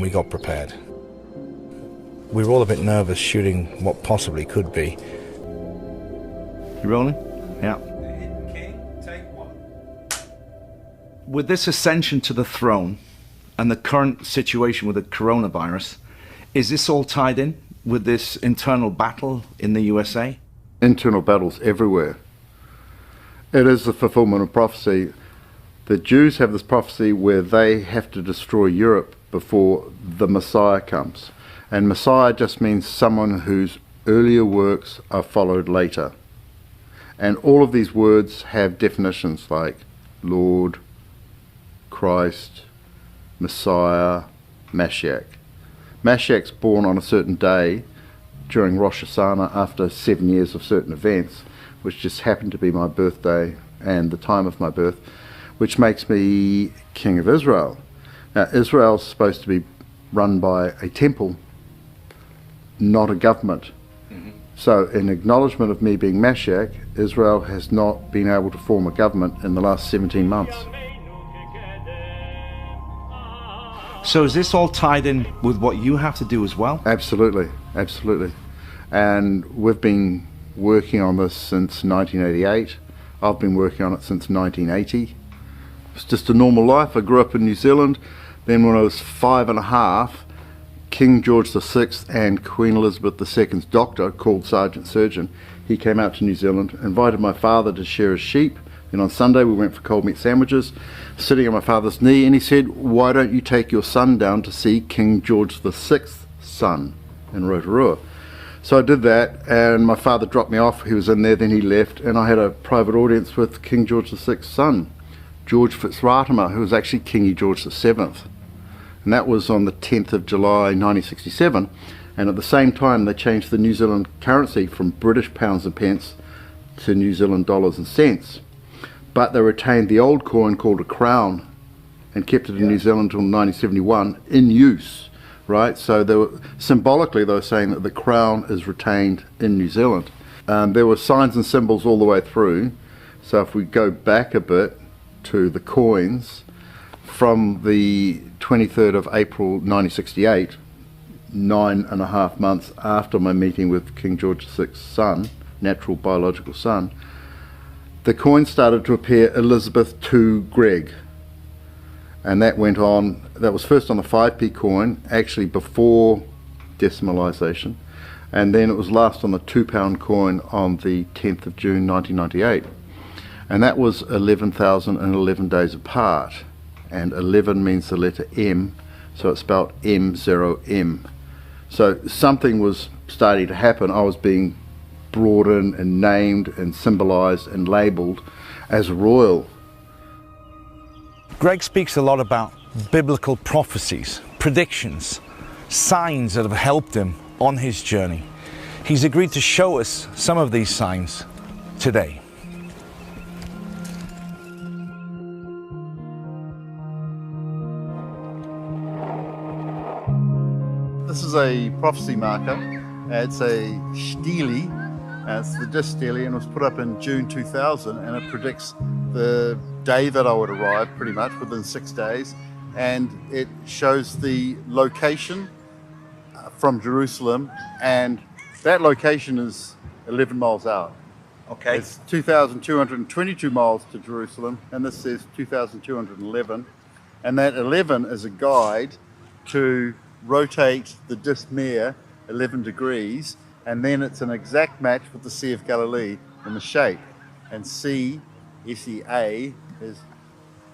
We got prepared. We were all a bit nervous shooting what possibly could be. You rolling? Yeah. King, take one. With this ascension to the throne and the current situation with the coronavirus, is this all tied in with this internal battle in the USA? Internal battles everywhere. It is the fulfillment of prophecy. The Jews have this prophecy where they have to destroy Europe before the Messiah comes. And Messiah just means someone whose earlier works are followed later. And all of these words have definitions like Lord, Christ, Messiah, Mashiach. Mashiach's born on a certain day during Rosh Hashanah after 7 years of certain events, which just happened to be my birthday and the time of my birth, which makes me King of Israel. Now, Israel's supposed to be run by a temple, not a government. So in acknowledgement of me being Mashiach, Israel has not been able to form a government in the last 17 months. So is this all tied in with what you have to do as well? Absolutely, absolutely. And we've been working on this since 1988. I've been working on it since 1980. It's just a normal life. I grew up in New Zealand. Then when I was 5.5, King George VI and Queen Elizabeth II's doctor, called Sergeant Surgeon, he came out to New Zealand, invited my father to share his sheep. Then on Sunday we went for cold meat sandwiches, sitting on my father's knee, and he said, "Why don't you take your son down to see King George VI's son in Rotorua?" So I did that, and my father dropped me off. He was in there, then he left, and I had a private audience with King George VI's son, George Fitzratimer, who was actually King George VII. And that was on the 10th of July 1967, and at the same time they changed the New Zealand currency from British pounds and pence to New Zealand dollars and cents. But they retained the old coin called a crown and kept it in New Zealand until 1971 in use, right? So they were, symbolically they were saying that the crown is retained in New Zealand. There were signs and symbols all the way through. So if we go back a bit to the coins, from the 23rd of April 1968, 9.5 months after my meeting with King George VI's son, natural biological son, the coins started to appear Elizabeth to Greg. And that went on, that was first on the 5p coin, actually before decimalisation, and then it was last on the £2 coin on the 10th of June 1998. And that was 11,011 days apart. And 11 means the letter M, so it's spelled M0M. So something was starting to happen. I was being brought in and named and symbolised and labelled as royal. Greg speaks a lot about biblical prophecies, predictions, signs that have helped him on his journey. He's agreed to show us some of these signs today. This is a prophecy marker. It's a stele. It's the disc stele, and it was put up in June 2000, and it predicts the day that I would arrive, pretty much within 6 days, and it shows the location from Jerusalem, and that location is 11 miles out. Okay. It's 2,222 miles to Jerusalem, and this says 2,211, and that 11 is a guide to rotate the disc mirror 11 degrees, and then it's an exact match with the Sea of Galilee in the shape. And C, S-E-A, is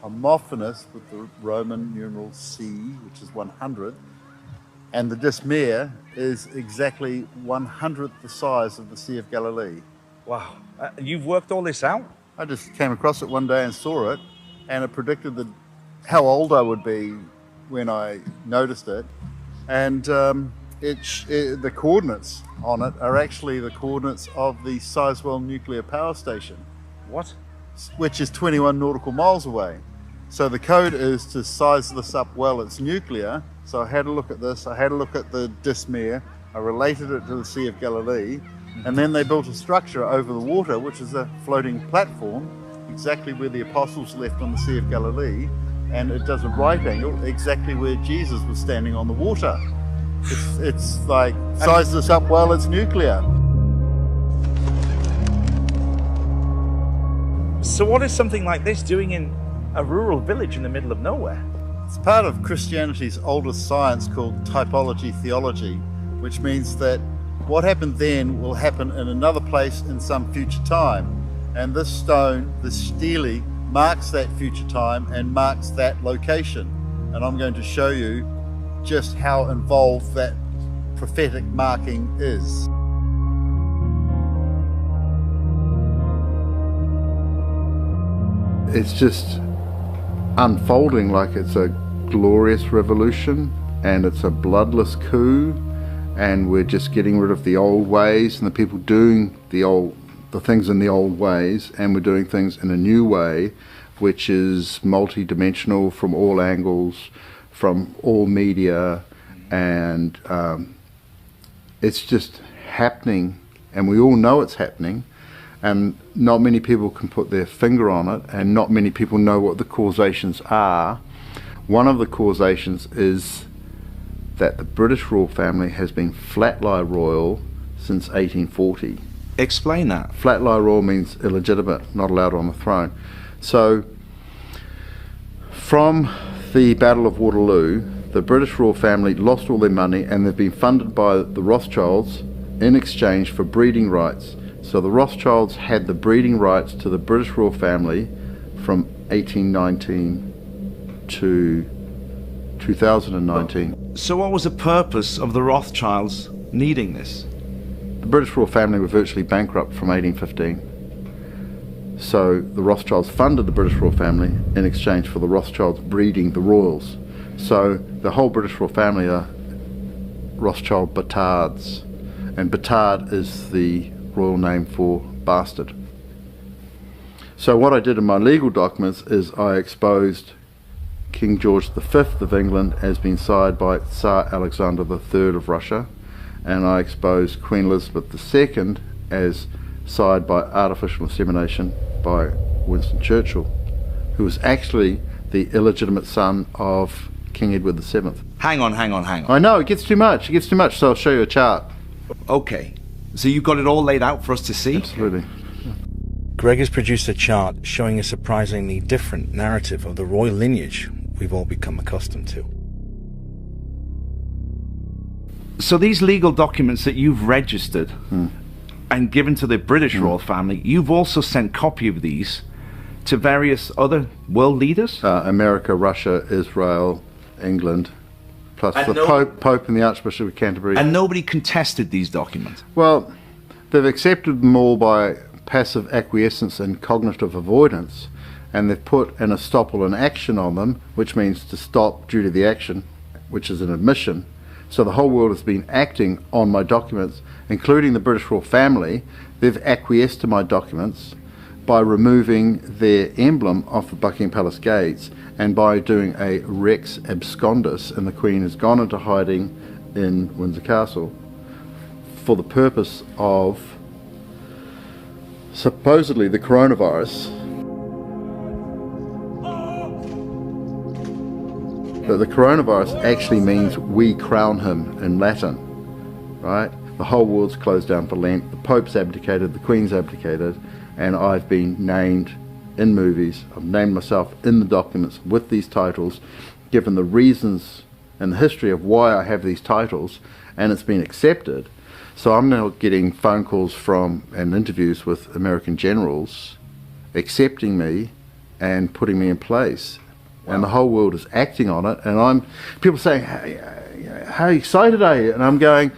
homophonous with the Roman numeral C, which is 100, and the disc mirror is exactly 100th the size of the Sea of Galilee. Wow, you've worked all this out? I just came across it one day and saw it, and it predicted how old I would be when I noticed it. And the coordinates on it are actually the coordinates of the Sizewell nuclear power station. What? Which is 21 nautical miles away. So the code is to size this up well. It's nuclear. So I had a look at this. I had a look at the Dismere. I related it to the Sea of Galilee. And then they built a structure over the water, which is a floating platform, exactly where the apostles left on the Sea of Galilee. and it does a right angle exactly where Jesus was standing on the water. It's like, size this up while it's nuclear. So what is something like this doing in a rural village in the middle of nowhere? It's part of Christianity's oldest science called typology theology, which means that what happened then will happen in another place in some future time. And this stone, this stele, marks that future time and marks that location. And I'm going to show you just how involved that prophetic marking is. It's just unfolding like it's a glorious revolution, and it's a bloodless coup, and we're just getting rid of the old ways and the people doing the things in the old ways, and we're doing things in a new way which is multi-dimensional from all angles, from all media, and it's just happening, and we all know it's happening, and not many people can put their finger on it, and not many people know what the causations are. One of the causations is that the British royal family has been flat-lie royal since 1840. Explain that. Flat-lie royal means illegitimate, not allowed on the throne. So, from the Battle of Waterloo, the British royal family lost all their money, and they've been funded by the Rothschilds in exchange for breeding rights. So the Rothschilds had the breeding rights to the British royal family from 1819 to 2019. So what was the purpose of the Rothschilds needing this? The British royal family were virtually bankrupt from 1815. So the Rothschilds funded the British royal family in exchange for the Rothschilds breeding the royals. So the whole British royal family are Rothschild Batards, and Batard is the royal name for bastard. So what I did in my legal documents is I exposed King George V of England as being sired by Tsar Alexander III of Russia, and I exposed Queen Elizabeth II as sired by artificial insemination by Winston Churchill, who was actually the illegitimate son of King Edward VII. Hang on. I know, it gets too much, so I'll show you a chart. Okay, so you've got it all laid out for us to see? Absolutely. Greg has produced a chart showing a surprisingly different narrative of the royal lineage we've all become accustomed to. So these legal documents that you've registered and given to the British royal family, you've also sent copy of these to various other world leaders? America, Russia, Israel, England, plus And the Pope and the Archbishop of Canterbury. And nobody contested these documents? Well, they've accepted them all by passive acquiescence and cognitive avoidance, and they've put an estoppel in action on them, which means to stop due to the action, which is an admission. So the whole world has been acting on my documents, including the British royal family. They've acquiesced to my documents by removing their emblem off the Buckingham Palace gates, and by doing a Rex Abscondus, and the Queen has gone into hiding in Windsor Castle for the purpose of supposedly the coronavirus. But the coronavirus actually means we crown him in Latin, right? The whole world's closed down for Lent, the Pope's abdicated, the Queen's abdicated, and I've been named in movies, I've named myself in the documents with these titles, given the reasons and the history of why I have these titles, and it's been accepted. So I'm now getting phone calls from and interviews with American generals accepting me and putting me in place. Wow. And the whole world is acting on it, and people saying, how excited are you? And I'm going,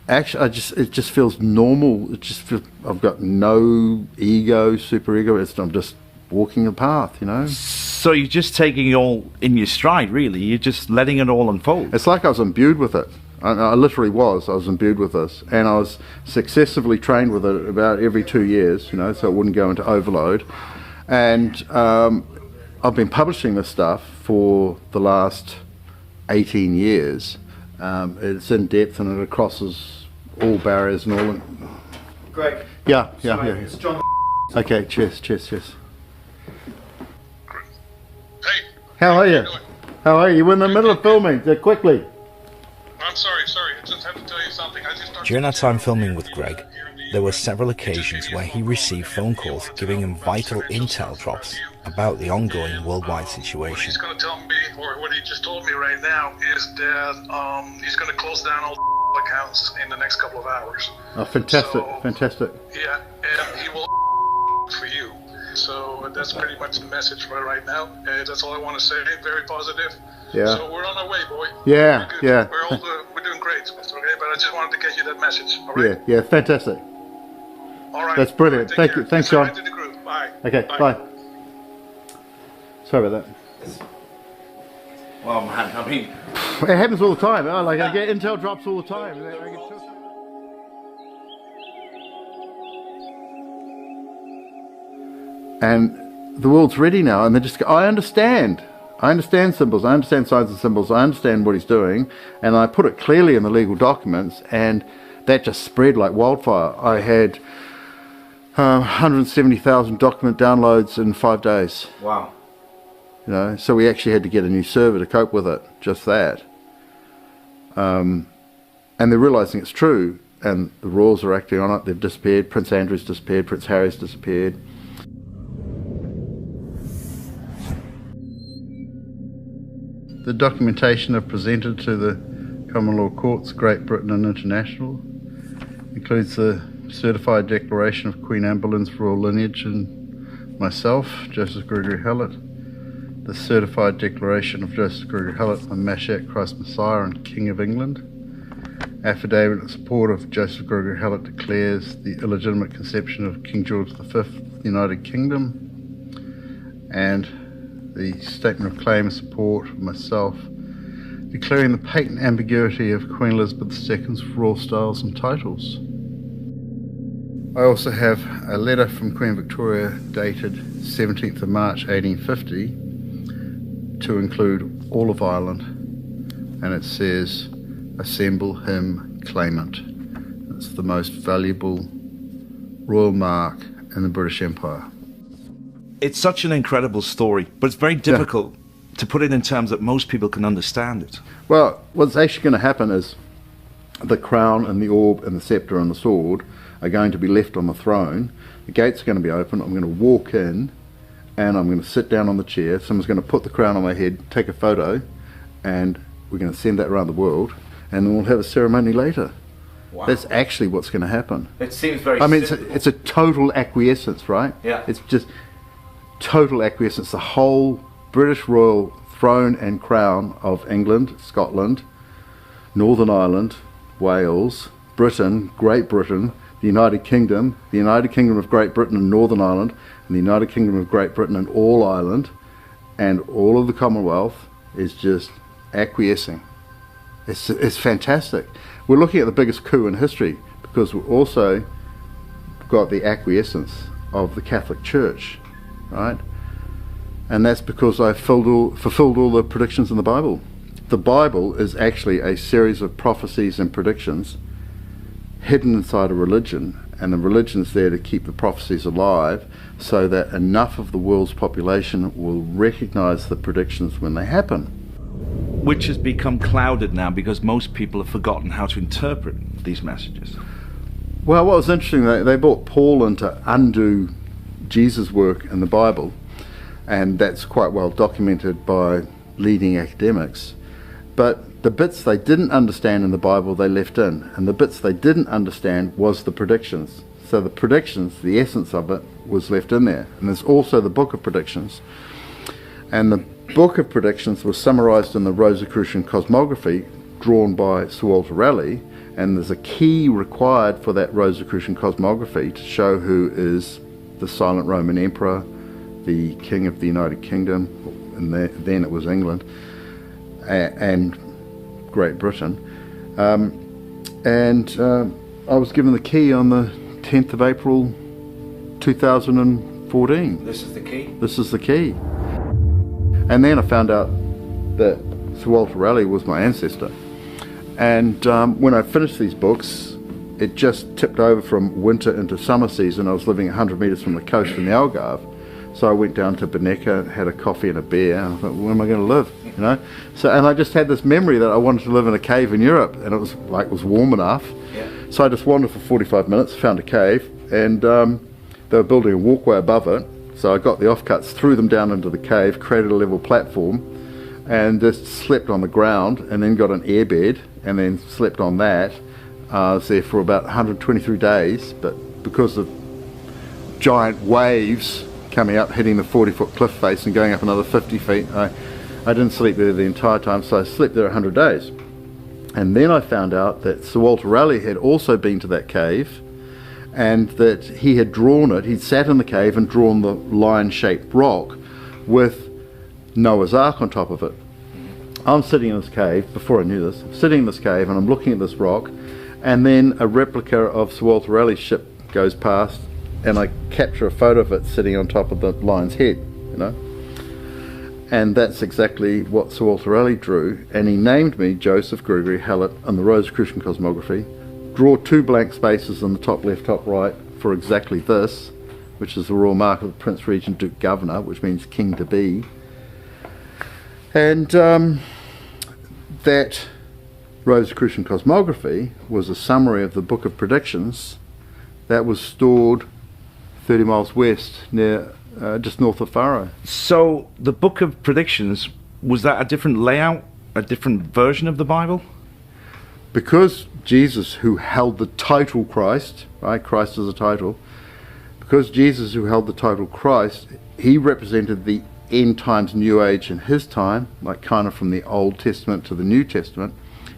actually, it just feels normal. It just feels, I've got no ego, super ego. I'm just walking a path, you know. So you're just taking it all in your stride, really. You're just letting it all unfold. It's like I was imbued with it. I literally was. I was imbued with this, and I was successively trained with it about every 2 years, you know, so it wouldn't go into overload. And I've been publishing this stuff for the last 18 years. It's in depth and it crosses all barriers and all. Greg. Yeah. It's John. Okay, cheers. Hey, How are you? How are you? You were in the middle of filming, so quickly. I'm sorry. I just have to tell you something. During our time filming with Greg, there were several occasions where he received phone calls giving him vital intel drops about the ongoing worldwide situation. What he's going to tell me, or what he just told me right now, is that he's going to close down all accounts in the next couple of hours. Oh, fantastic, so, fantastic. Yeah, and he will for you. So that's pretty much the message for right now. That's all I want to say. Very positive. Yeah. So we're on our way, boy. Yeah, yeah. We're doing great. Okay, but I just wanted to get you that message. All right. Yeah, fantastic. All right. That's brilliant. Thank you. Thanks, John. Right to the group. Bye. Okay, bye. Sorry about that. Well, man, I mean, It happens all the time. I get intel drops all the time. And the world's ready now, and they just go, I understand symbols, I understand signs and symbols, I understand what he's doing, and I put it clearly in the legal documents, and that just spread like wildfire. I had 170,000 document downloads in 5 days. wow. You know, so we actually had to get a new server to cope with it, just that. And they're realising it's true, and the royals are acting on it. They've disappeared. Prince Andrew's disappeared. Prince Harry's disappeared. The documentation I've presented to the Common Law Courts, Great Britain and International, includes the certified declaration of Queen Anne Boleyn's royal lineage and myself, Joseph Gregory Hallett, the certified declaration of Joseph Gregory Hallett, the Mashiach Christ Messiah and King of England. Affidavit in support of Joseph Gregory Hallett declares the illegitimate conception of King George V, United Kingdom, and the statement of claim in support of myself, declaring the patent ambiguity of Queen Elizabeth II's royal styles and titles. I also have a letter from Queen Victoria dated 17th of March 1850 to include all of Ireland, and it says, assemble him claimant. It's the most valuable royal mark in the British Empire. It's such an incredible story, but it's very difficult to put it in terms that most people can understand it. Well, what's actually going to happen is the crown and the orb and the sceptre and the sword are going to be left on the throne. The gates are going to be open. I'm going to walk in and I'm going to sit down on the chair. Someone's going to put the crown on my head, take a photo, and we're going to send that around the world, and then we'll have a ceremony later. Wow. That's actually what's going to happen. It seems very I mean, simple. it's a total acquiescence, right? Yeah. It's just total acquiescence. The whole British royal throne and crown of England, Scotland, Northern Ireland, Wales, Britain, Great Britain, the United Kingdom of Great Britain and Northern Ireland, and the United Kingdom of Great Britain and all Ireland, and all of the Commonwealth is just acquiescing. It's fantastic. We're looking at the biggest coup in history because we've also got the acquiescence of the Catholic Church, right? And that's because I fulfilled all the predictions in the Bible. The Bible is actually a series of prophecies and predictions hidden inside a religion, and the religion's there to keep the prophecies alive so that enough of the world's population will recognize the predictions when they happen. Which has become clouded now because most people have forgotten how to interpret these messages. Well, what was interesting, they brought Paul in to undo Jesus' work in the Bible, and that's quite well documented by leading academics. But the bits they didn't understand in the Bible, they left in, and the bits they didn't understand was the predictions. So the predictions, the essence of it, was left in there. And there's also the Book of Predictions. And the Book of Predictions was summarised in the Rosicrucian Cosmography drawn by Sir Walter Raleigh, and there's a key required for that Rosicrucian Cosmography to show who is the silent Roman Emperor, the King of the United Kingdom, and then it was England, and Great Britain. I was given the key on the 10th of April 2014. This is the key? This is the key. And then I found out that Sir Walter Raleigh was my ancestor. And when I finished these books, it just tipped over from winter into summer season. I was living 100 metres from the coast in the Algarve. So I went down to Boneka, had a coffee and a beer, and I thought, where am I going to live? You know? So, and I just had this memory that I wanted to live in a cave in Europe, and it was like, it was warm enough. Yeah. So I just wandered for 45 minutes, found a cave, and they were building a walkway above it. So I got the offcuts, threw them down into the cave, created a level platform, and just slept on the ground, and then got an airbed, and then slept on that. I was there for about 123 days, but because of giant waves coming up, hitting the 40-foot cliff face and going up another 50 feet, I didn't sleep there the entire time, so I slept there 100 days. And then I found out that Sir Walter Raleigh had also been to that cave, and that he had drawn it, he'd sat in the cave and drawn the lion-shaped rock with Noah's Ark on top of it. I'm sitting in this cave, before I knew this, I'm sitting in this cave and I'm looking at this rock, and then a replica of Sir Walter Raleigh's ship goes past, and I capture a photo of it sitting on top of the lion's head, you know. And that's exactly what Sir Walter Raleigh drew, and he named me Joseph Gregory Hallett on the Rosicrucian cosmography. Draw 2 blank spaces in the top left, top right for exactly this, which is the royal mark of the Prince Regent Duke Governor, which means king to be. And that Rosicrucian cosmography was a summary of the Book of Predictions that was stored 30 miles west, near just north of Faro. So the Book of Predictions, was that a different layout, a different version of the Bible? Because Jesus, who held the title Christ, right, Christ is a title, because Jesus, who held the title Christ, he represented the end times New Age in his time, like kind of from the Old Testament to the New Testament.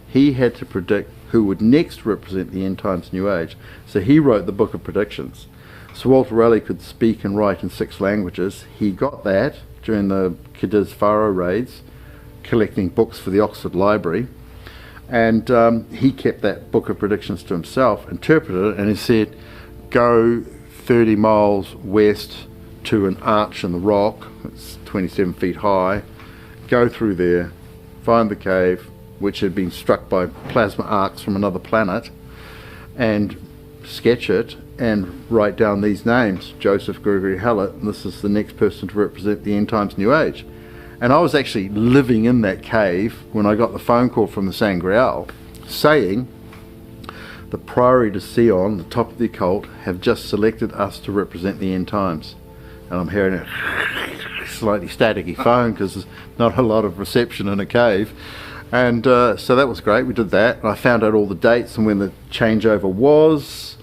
He had to predict who would next represent the end times New Age. So he wrote the Book of Predictions. Sir Walter Raleigh could speak and write in 6 languages. He got that during the Cadiz Faro raids, collecting books for the Oxford Library. And he kept that Book of Predictions to himself, interpreted it, and he said, go 30 miles west to an arch in the rock, it's 27 feet high, go through there, find the cave, which had been struck by plasma arcs from another planet, and sketch it and write down these names, Joseph Gregory Hallett, and this is the next person to represent the end times New Age. And I was actually living in that cave when I got the phone call from the Sangreal saying the Priory de Sion, the top of the occult, have just selected us to represent the end times. And I'm hearing a slightly staticky phone because there's not a lot of reception in a cave. And so that was great. We did that. And I found out all the dates and when the changeover was,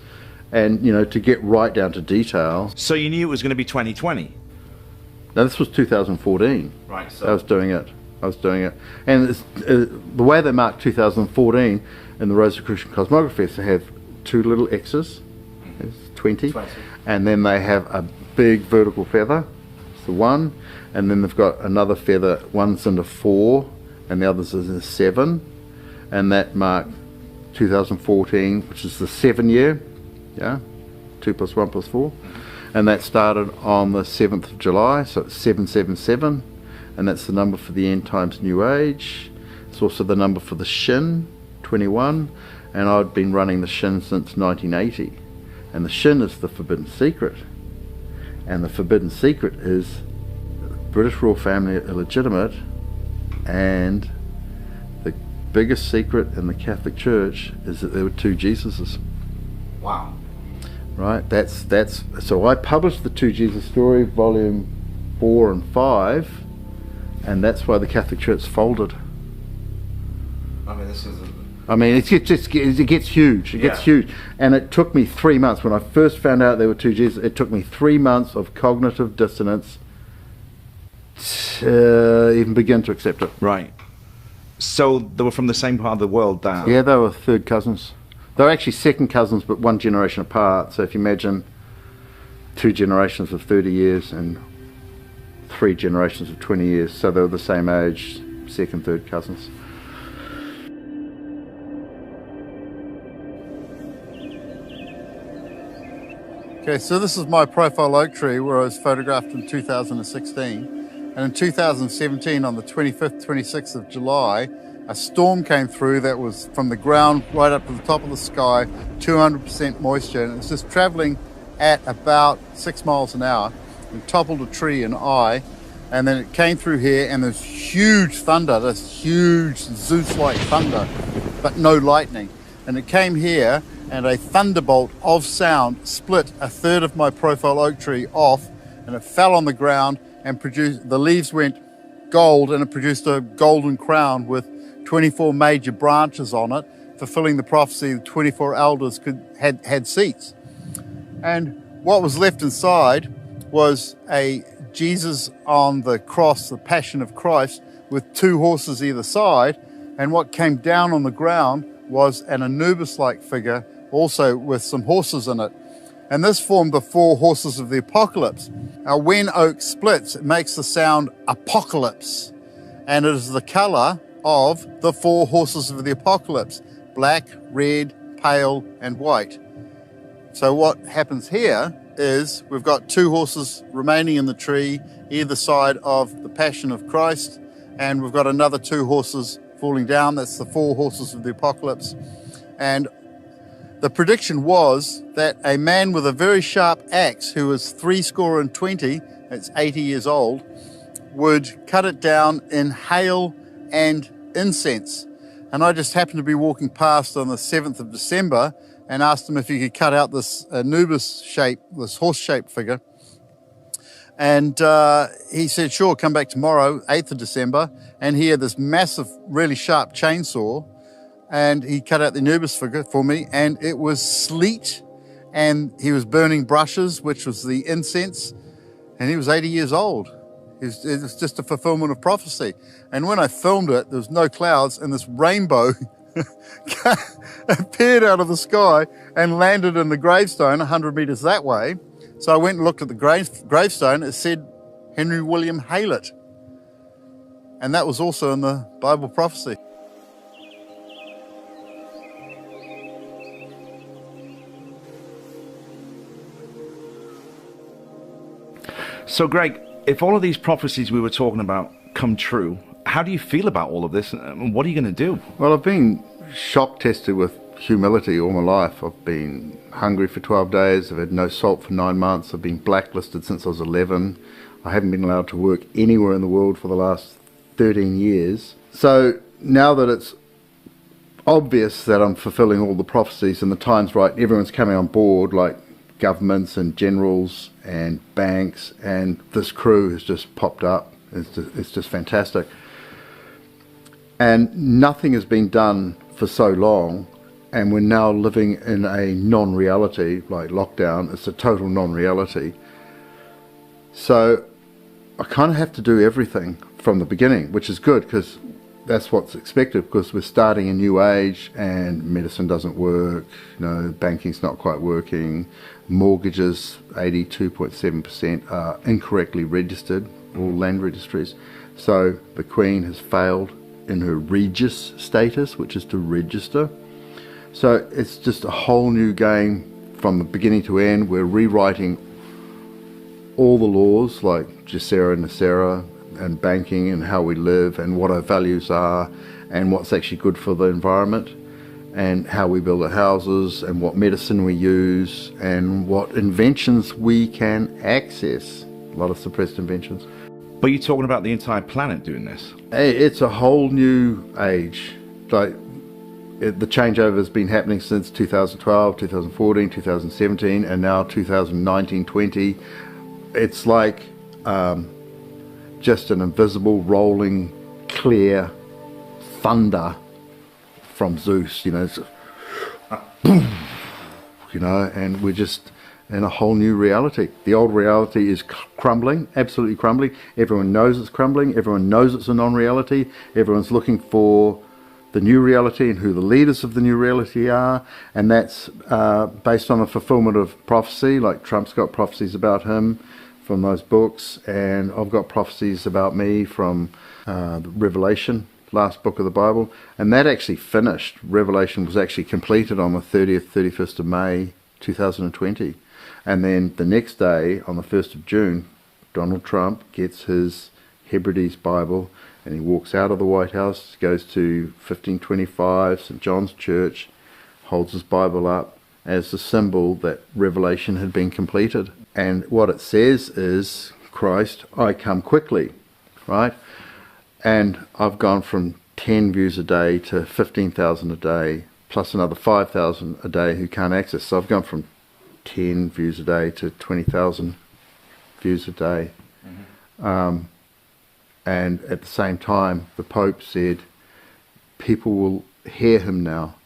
and you know, to get right down to detail. So you knew it was going to be 2020? Now this was 2014. Right. So I was doing it. And it's, the way they mark 2014 in the Rosicrucian cosmography is to have 2 little X's, it's 20, and then they have a big vertical feather, it's the 1, and then they've got another feather, one's in a 4 and the other's in a 7, and that marked 2014, which is the 7 year, yeah, 2 plus 1 plus 4, and that started on the 7th of July, so it's 777, and that's the number for the end times New Age. It's also the number for the Shin, 21, and I'd been running the Shin since 1980, and the Shin is the Forbidden Secret, and the Forbidden Secret is the British royal family are illegitimate, and the biggest secret in the Catholic Church is that there were 2 Jesuses. Wow. Right, that's so I published the 2 Jesus story, volume 4 and 5, and that's why the Catholic Church folded. I mean, this is it gets huge. It gets huge, and it took me 3 months when I first found out there were 2 Jesus. It took me 3 months of cognitive dissonance to even begin to accept it. right. So they were from the same part of the world. Yeah, they were 3rd cousins. They were actually 2nd cousins, but 1 generation apart. So if you imagine 2 generations of 30 years and 3 generations of 20 years, so they were the same age, 2nd, 3rd cousins. Okay, so this is my profile oak tree where I was photographed in 2016. And in 2017, on the 25th, 26th of July, a storm came through that was from the ground right up to the top of the sky, 200% moisture, and it's just traveling at about 6 miles an hour. and toppled a tree and and then it came through here, and this huge thunder, this huge Zeus-like thunder, but no lightning. And it came here, and a thunderbolt of sound split a third of my profile oak tree off, and it fell on the ground and produced, the leaves went gold, and it produced a golden crown with 24 major branches on it, fulfilling the prophecy the 24 elders had seats. And what was left inside was a Jesus on the cross, the Passion of Christ, with 2 horses either side, and what came down on the ground was an Anubis-like figure, also with some horses in it. And this formed the 4 horses of the apocalypse. Now, when oak splits, it makes the sound apocalypse, and it is the color of the 4 horses of the apocalypse: black, red, pale, and white. So what happens here is we've got 2 horses remaining in the tree either side of the Passion of Christ, and we've got another 2 horses falling down. That's the 4 horses of the apocalypse. And the prediction was that a man with a very sharp axe, who was 70, that's 80 years old, would cut it down in hail and incense. And I just happened to be walking past on the 7th of December and asked him if he could cut out this Anubis shape, this horse-shaped figure. And he said, sure, come back tomorrow, 8th of December. And he had this massive, really sharp chainsaw, and he cut out the Anubis figure for me, and it was sleet, and he was burning brushes, which was the incense, and he was 80 years old. It was just a fulfillment of prophecy. And when I filmed it, there was no clouds, and this rainbow appeared out of the sky and landed in the gravestone 100 meters that way. So I went and looked at the gravestone. It said Henry William Haylett. And that was also in the Bible prophecy. So Greg, if all of these prophecies we were talking about come true, how do you feel about all of this, and what are you going to do? Well, I've been shock tested with humility all my life. I've been hungry for 12 days. I've had no salt for 9 months. I've been blacklisted since I was 11. I haven't been allowed to work anywhere in the world for the last 13 years. So now that it's obvious that I'm fulfilling all the prophecies and the time's right, everyone's coming on board, like governments and generals and banks, and this crew has just popped up. It's just fantastic. And nothing has been done for so long, and we're now living in a non-reality, like lockdown. It's a total non-reality. So I kind of have to do everything from the beginning, which is good, because that's what's expected, because we're starting a new age and medicine doesn't work, banking's not quite working, mortgages, 82.7% are incorrectly registered, all land registries. So the Queen has failed in her Regis status, which is to register. So it's just a whole new game from the beginning to end. We're rewriting all the laws, like Gesera and Nasera, and banking, and how we live, and what our values are, and what's actually good for the environment, and how we build our houses, and what medicine we use, and what inventions we can access. A lot of suppressed inventions. But you're talking about the entire planet doing this? It's a whole new age. Like, the changeover has been happening since 2012, 2014, 2017, and now 2019-20. It's like just an invisible, rolling, clear thunder from Zeus, boom, and we're just in a whole new reality. The old reality is crumbling, absolutely crumbling. Everyone knows it's crumbling. Everyone knows it's a non-reality. Everyone's looking for the new reality and who the leaders of the new reality are, and that's based on a fulfillment of prophecy. Like Trump's got prophecies about him from those books, and I've got prophecies about me from Revelation, last book of the Bible, and that actually finished. Revelation was actually completed on the 30th, 31st of May 2020, and then the next day, on the 1st of June, Donald Trump gets his Hebrides Bible, and he walks out of the White House, goes to 1525 St. John's Church, holds his Bible up, as the symbol that revelation had been completed. And what it says is, Christ, I come quickly, right? And I've gone from 10 views a day to 15,000 a day, plus another 5,000 a day who can't access. So I've gone from 10 views a day to 20,000 views a day. And at the same time, the Pope said, people will hear him now.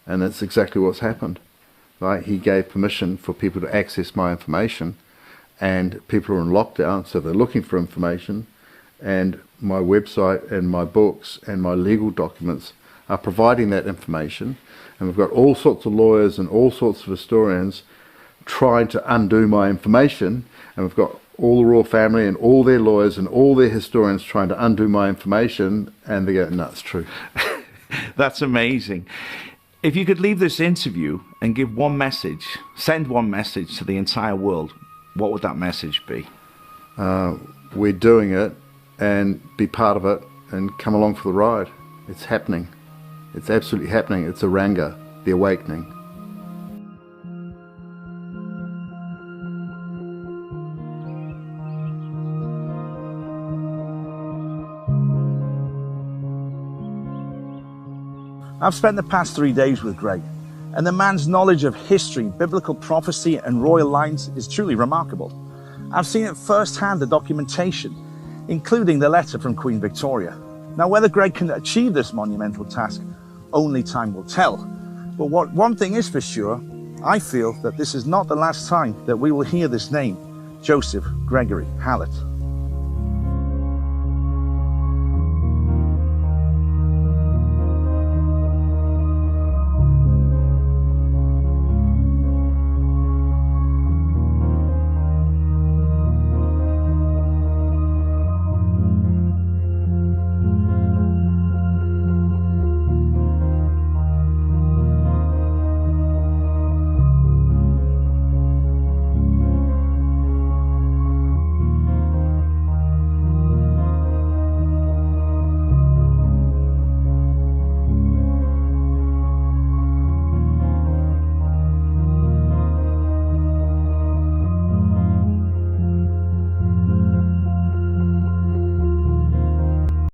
And that's exactly what's happened. Right? He gave permission for people to access my information, and people are in lockdown, so they're looking for information, and my website and my books and my legal documents are providing that information. And we've got all sorts of lawyers and all sorts of historians trying to undo my information, and we've got all the royal family and all their lawyers and all their historians trying to undo my information, and they go, no, it's true. That's amazing. If you could leave this interview and give one message, send one message to the entire world, what would that message be? We're doing it, and be part of it, and come along for the ride. It's happening. It's absolutely happening. It's a Ranga, the awakening. I've spent the past 3 days with Greg, and the man's knowledge of history, biblical prophecy and royal lines is truly remarkable. I've seen it firsthand, the documentation, including the letter from Queen Victoria. Now, whether Greg can achieve this monumental task, only time will tell. But one thing is for sure, I feel that this is not the last time that we will hear this name, Joseph Gregory Hallett.